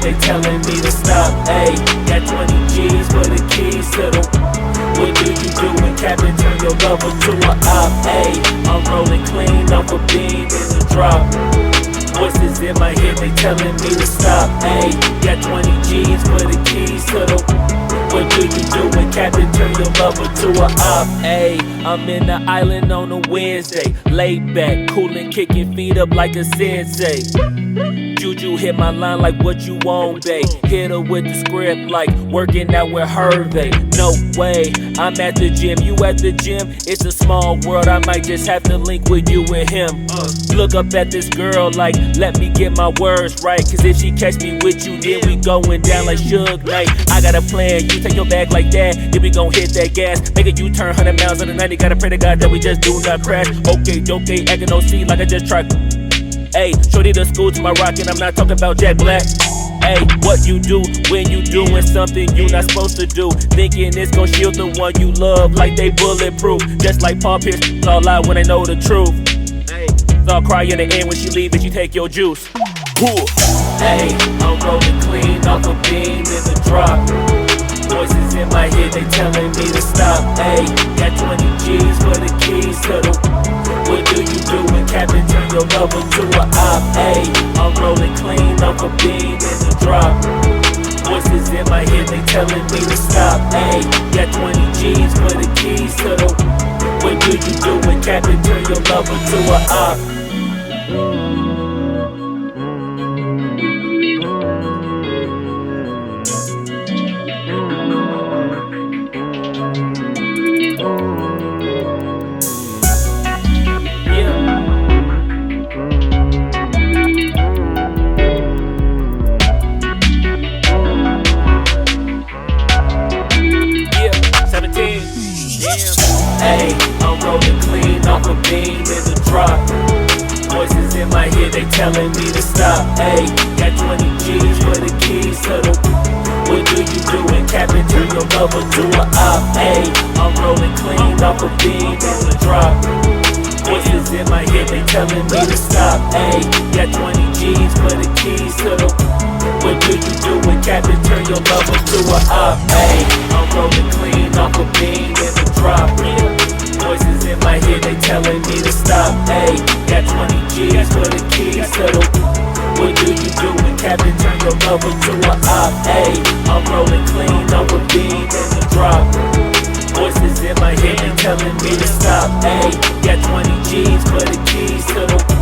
they telling me to stop. Ayy, got 20 G's for the keys to the. What do you do when Captain turn your lover to a op? Ayy, I'm rolling clean off a beam in the drop. Voices in my head, they telling me to stop. Ayy, got 20 G's for the keys to the. What do you do when Captain turn your lover to a op? Ayy, I'm in the island on a Wednesday, laid back, coolin', kicking feet up like a sensei. Juju hit my line like what you want, babe. Hit her with the script like working out with Hervey. No way, I'm at the gym, you at the gym. It's a small world, I might just have to link with you and him. Look up at this girl like, let me get my words right. Cause if she catch me with you, then we going down like Suge Knight. I got a plan, you take your bag like that, then we gon' hit that gas. Make a U-turn 100 miles on the 90, gotta pray to God that we just do not crash. Okay, acting OC like I just tried. Ayy, shorty the school to my rock and I'm not talking about Jack Black. Ayy, what you do when you doing something you not supposed to do? Thinking it's gon' shield the one you love like they bulletproof. Just like Paul Pierce, all lie when they know the truth. Ayy, so I'll cry in the end when she leave and she take your juice. Ayy, I'm rolling clean off a beam in the drop. Voices in my head, they telling me to stop. Ayy, got 20 G's for the keys to the. What do you do when Captain turn your lover to a op? Ayy, I'm rolling clean off a beam in the drop. Voices in my head, they telling me to stop. Ayy, got 20 G's for the keys to the. What do you do when Captain turn your lover to a op? Ayy, I'm rolling clean off a beam in the drop. Voices in my head, they telling me to stop. Ayy, got 20 G's for the keys to the. What do you do when Captain turn your lover to a op? Ayy, I'm rolling clean off a beam in the drop. Voices in my head, they telling me to stop. Ayy, got 20 G's for the keys to the. What do you do when Captain turn your lover to a op? Ayy, I'm rolling clean off a beam in the drop. Voices in my head, they telling me to stop. Ayy, got 20 G's for the keys to the. What do you do when Captain turn your lover to a op? Ayy, I'm rolling clean off a beam in the drop. Voices in my head, they telling me to stop. Ayy, got 20 G's for the keys to the.